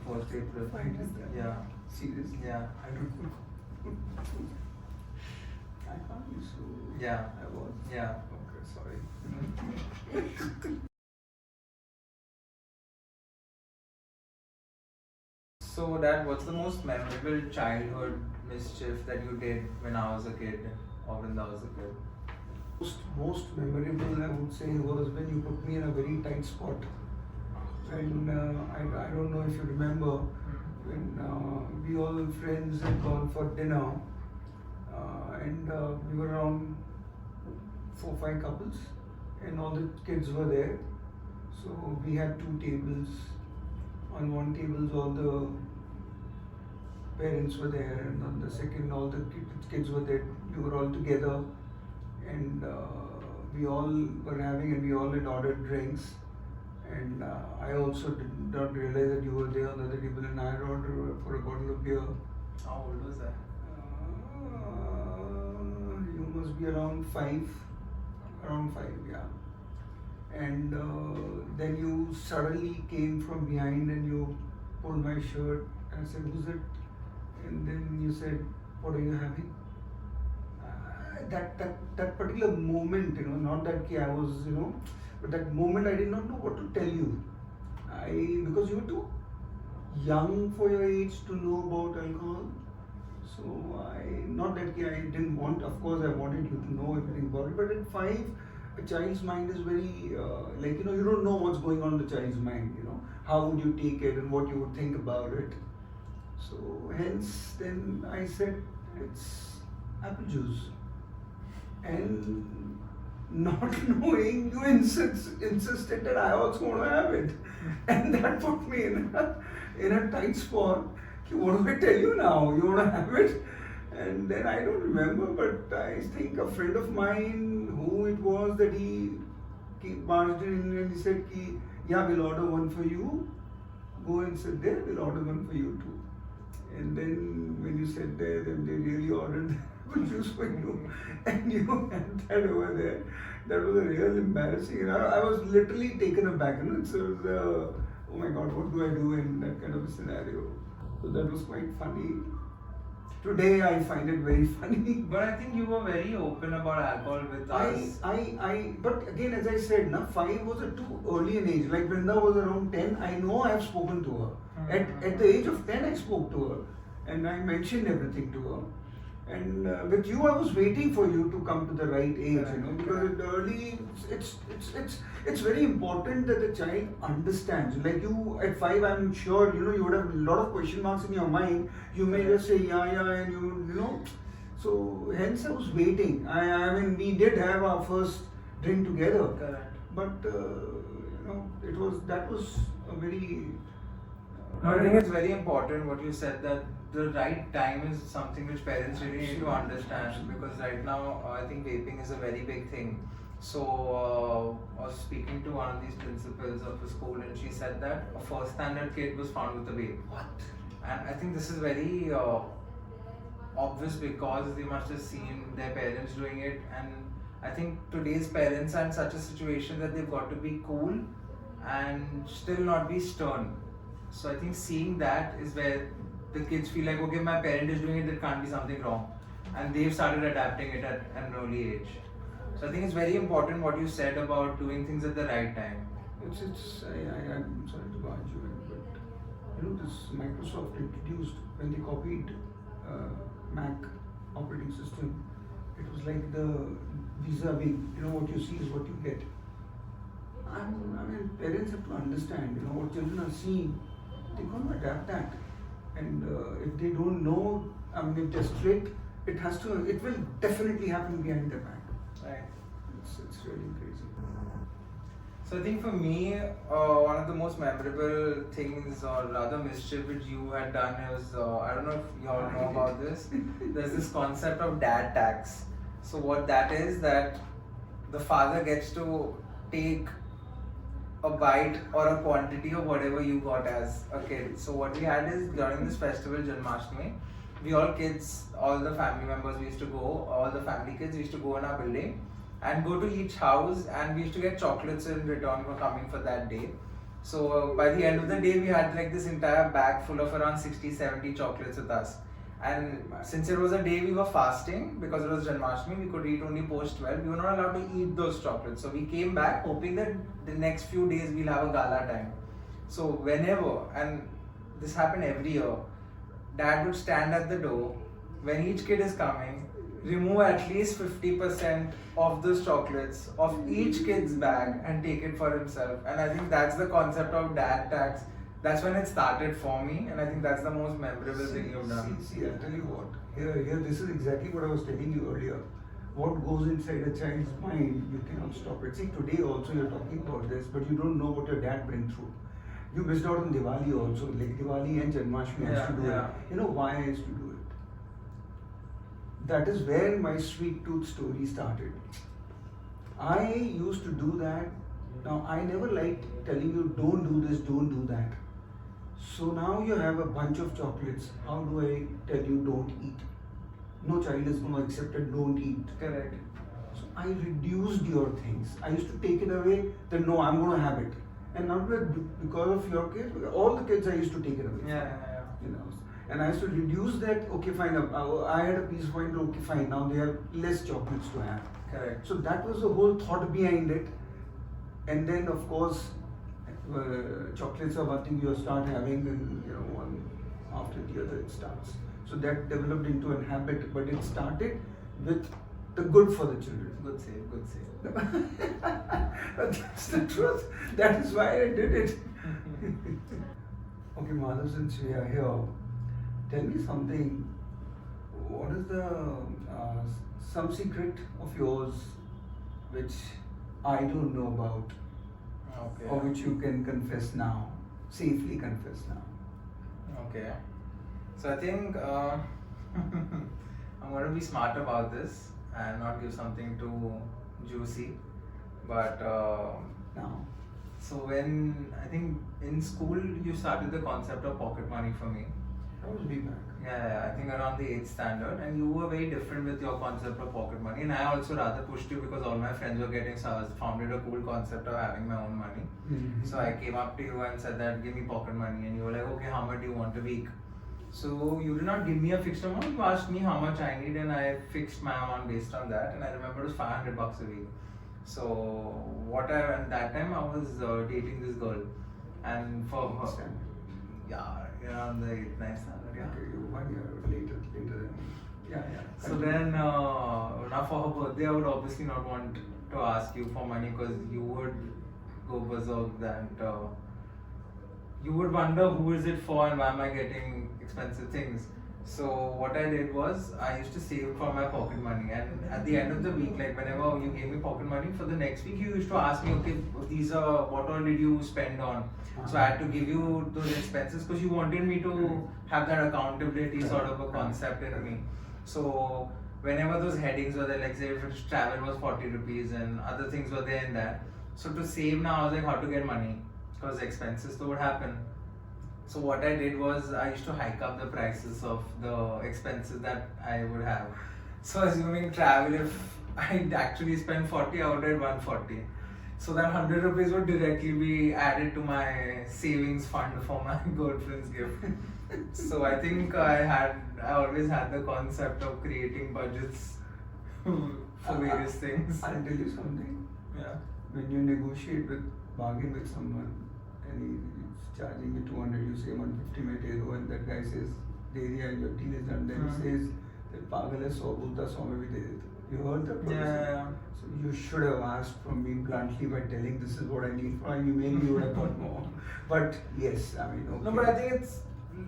1st April. I did that. Yeah. Seriously? Yeah. I don't know. I can't be so. Yeah. I was. Yeah. Okay, sorry. So Dad, what's the most memorable childhood mischief that you did when I was a kid or when I was a kid? Most memorable, I would say, was when you put me in a very tight spot. And I don't know if you remember, when we all friends had gone for dinner, and we were around 4-5 couples, and all the kids were there. So we had 2 tables. On one table, all the parents were there, and on the second, all the kids were there. We were all together, and we all were having, and we all had ordered drinks. And I also did not realize that you were there on the other table, and I had ordered for a bottle of beer. How old was that? You must be around 5, yeah. And then you suddenly came from behind and you pulled my shirt, and I said, "Who's it?" And then you said, "What are you having?" That particular moment, not that I was, but that moment I did not know what to tell you. Because you were too young for your age to know about alcohol. So not that I didn't want, of course I wanted you to know everything about it, but at 5, a child's mind is very, you don't know what's going on in the child's mind, how would you take it and what you would think about it. So hence then I said, it's apple juice. And not knowing, you insisted that I also want to have it. And that put me in a tight spot. What do I tell you now? You want to have it? And then I don't remember, but I think a friend of mine, who it was, that he barged in and he said, "Yeah, we'll order one for you. Go and sit there, we'll order one for you too." And then when you sat there, then they really ordered apple juice for you, and you had that over there. That was a real embarrassing. I was literally taken aback. So it was, oh my God, what do I do in that kind of a scenario? So that was quite funny. Today I find it very funny. But I think you were very open about alcohol with us. But again, as I said, 5 was too early an age. Like Vrinda was around 10, I know I have spoken to her. At the age of 10, I spoke to her, and I mentioned everything to her. And with you, I was waiting for you to come to the right age, because at the early, it's very important that the child understands. Like you, at 5, I'm sure, you would have a lot of question marks in your mind. You may just say, yeah, and you. So hence I was waiting. I mean, we did have our first drink together. Correct. But, that was a very... No, I think it's very important what you said, that the right time is something which parents really need to understand, because right now I think vaping is a very big thing. So I was speaking to one of these principals of a school, and she said that a 1st standard kid was found with a vape. What? And I think this is very obvious, because they must have seen their parents doing it, and I think today's parents are in such a situation that they've got to be cool and still not be stern. So I think seeing that is where the kids feel like, okay, my parent is doing it, there can't be something wrong. And they've started adapting it at an early age. So I think it's very important what you said about doing things at the right time. I'm sorry to barge you in, but this Microsoft introduced, when they copied Mac operating system, it was like the vis-a-vis, what you see is what you get. I mean, parents have to understand, what children are seeing, they can't adapt that. And if they don't know, if they're strict, it will definitely happen behind their back. Right. It's really crazy. So I think for me, one of the most memorable things, or rather mischief, which you had done was, I don't know if you all know about this, there's this concept of dad tax. So what that is, that the father gets to take a bite or a quantity of whatever you got as a kid. So what we had is, during this festival, Janmashtami, we all kids, all the family members, we used to go, all the family kids, we used to go in our building and go to each house, and we used to get chocolates in return for coming for that day. So by the end of the day, we had like this entire bag full of around 60-70 chocolates with us. And since it was a day we were fasting, because it was Janmashtami, we could eat only post 12. We were not allowed to eat those chocolates. So we came back hoping that the next few days we'll have a gala time. So whenever, and this happened every year, Dad would stand at the door when each kid is coming, remove at least 50% of those chocolates of each kid's bag and take it for himself. And I think that's the concept of dad tax. That's when it started for me, and I think that's the most memorable thing you've done. See, I'll tell you what. Here, this is exactly what I was telling you earlier. What goes inside a child's mind, you cannot stop it. See, today also you're talking about this, but you don't know what your dad went through. You missed out on Diwali also. Like Diwali and Janmashtami used to do it. You know why I used to do it? That is where my sweet tooth story started. I used to do that. Now, I never liked telling you, don't do this, don't do that. So now you have a bunch of chocolates. How do I tell you don't eat? No child is going to accept it, don't eat. Correct. So I reduced your things. I used to take it away, then no, I'm going to have it. And now because of your kids, all the kids I used to take it away. You know. And I used to reduce that, okay fine, I had a piece of mind, okay fine, now they have less chocolates to have. Correct. So that was the whole thought behind it. And then of course, chocolates are one thing you start having, and one after the other it starts. So that developed into a habit, but it started with the good for the children. Good save. That's the truth. That is why I did it. Okay, Madhav, since we are here, tell me something. What is the some secret of yours which I don't know about, or which you can confess now, safely confess now? Okay. So I think I'm going to be smart about this and not give something too juicy. But Now. So when I think in school you started the concept of pocket money for me. That was way back. Yeah, I think around the 8th standard, and you were very different with your concept of pocket money, and I also rather pushed you because all my friends were getting, so I found it a cool concept of having my own money. Mm-hmm. So I came up to you and said that give me pocket money, and you were like, okay, how much do you want a week? So you did not give me a fixed amount, you asked me how much I need, and I fixed my amount based on that, and I remember it was $500 a week. So at that time I was dating this girl, and for her, around the 8th, 9th standard, yeah. Okay, 1 year later than me. Yeah. So then, now for her birthday, I would obviously not want to ask you for money because you would go berserk that you would wonder who is it for and why am I getting expensive things. So what I did was I used to save from my pocket money, and at the end of the week, like whenever you gave me pocket money for the next week, you used to ask me, okay, these are what all did you spend on? So I had to give you those expenses because you wanted me to have that accountability sort of a concept in me. So whenever those headings were there, like say if it's travel was 40 rupees and other things were there in that. So to save now, I was like, how to get money because expenses would happen. So what I did was I used to hike up the prices of the expenses that I would have. So assuming travel, if I actually spend 40, I would get 140. So that 100 rupees would directly be added to my savings fund for my girlfriend's gift. So I think I always had the concept of creating budgets for various things. I'll tell you something. Yeah. When you negotiate bargain with someone and he's charging you 200, you say 150 mein de do, and that guy says, de diya, your deal is done. Then he says, that pagal hai 100 bolta 100 mein bhi de deta. You heard that? Yeah. So you should have asked from me bluntly by telling this is what I need for you. Maybe you would have got more. But yes, I mean, okay. No, but I think it's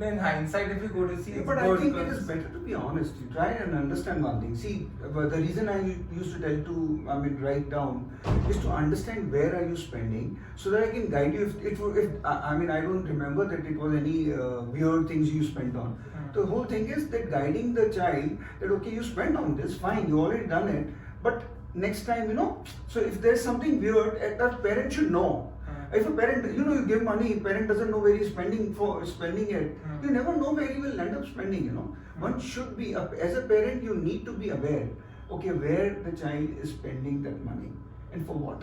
in hindsight if you go to see. Yeah, but I think it is better to be honest. You try and understand one thing. See, but the reason I used to write down is to understand where are you spending, so that I can guide you. I don't remember that it was any weird things you spent on. The whole thing is that guiding the child that okay, you spent on this, fine, you already done it, but next time, so if there's something weird, that parent should know. If a parent, you give money, parent doesn't know where he's spending it, you never know where he will end up spending, One should be, as a parent, you need to be aware, okay, where the child is spending that money and for what.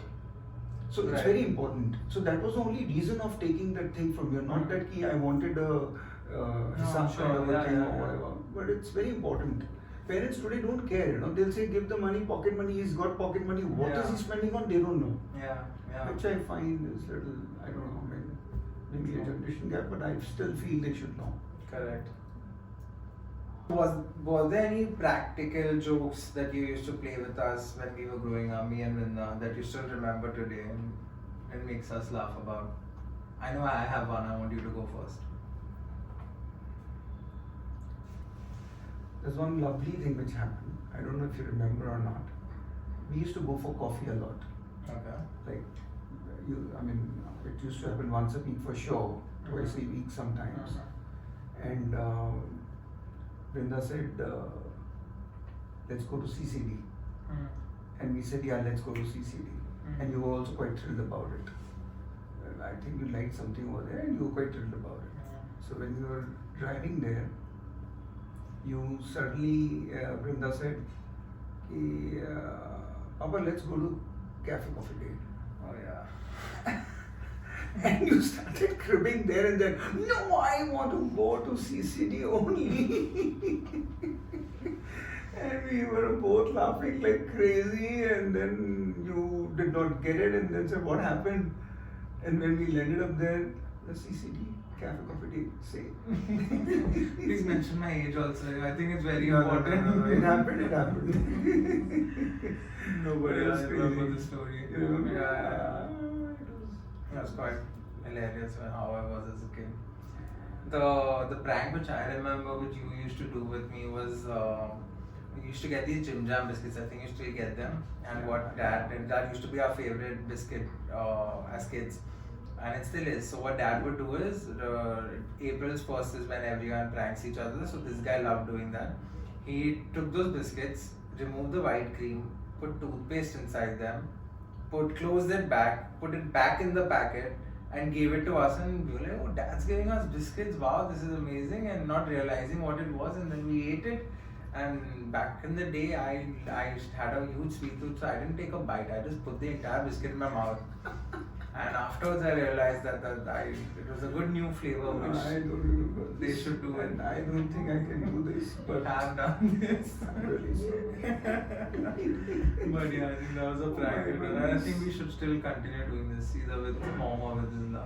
So it's Right. very important. So that was the only reason of taking that thing from you. Not that ki I wanted a some sure. kind of a Yeah, thing yeah, or yeah. whatever. But it's very important. Parents today don't care, you know. They'll say give the money, pocket money. He's got pocket money. What is Yeah. he spending on? They don't know. Yeah, yeah. Which I find is little, I don't know, maybe a generation gap, but I still feel they should know. Correct. Was there any practical jokes that you used to play with us when we were growing up, me and Vrinda, that you still remember today and makes us laugh about? I know I have one. I want you to go first. There's one lovely thing which happened. I don't know if you remember or not. We used to go for coffee a lot. Okay. Like, it used to happen once a week for sure, twice a week sometimes. And Vrinda said, let's go to CCD. And we said, yeah, let's go to CCD. And you were also quite thrilled about it. I think you liked something over there and you were quite thrilled about it. So when you were driving there, you suddenly, Vrinda said, ki, Papa, let's go to Cafe Coffee Day. Oh yeah. And you started cribbing there and then, no, I want to go to CCD only. And we were both laughing like crazy, and then you did not get it, and then said, what happened? And when we landed up there, the CCD, Cafe Coffee Day, say. Please mention my age also. I think it's very No, important. no. It happened. Nobody Yeah, else I crazy. remember the story. You remember? Yeah. It It was quite hilarious when how I was as a kid. The prank which I remember which you used to do with me was we used to get these Jim Jam biscuits. I think you still get them. And what Dad did, that used to be our favorite biscuit as kids. And it still is. So what Dad would do is April's 1st is when everyone pranks each other. So this guy loved doing that. He took those biscuits, removed the white cream, put toothpaste inside them, closed it back, put it back in the packet, and gave it to us. And we were like, oh, Dad's giving us biscuits. Wow, this is amazing. And not realizing what it was. And then we ate it. And back in the day, I had a huge sweet tooth, so I didn't take a bite. I just put the entire biscuit in my mouth. And afterwards, I realized that it was a good new flavor which I don't remember. they should do it. And I don't think I can do this, but Have done this. I'm really sorry. But yeah, I think that was a Oh my practical. And I goodness. think we should still continue doing this either with mom or with Zinda.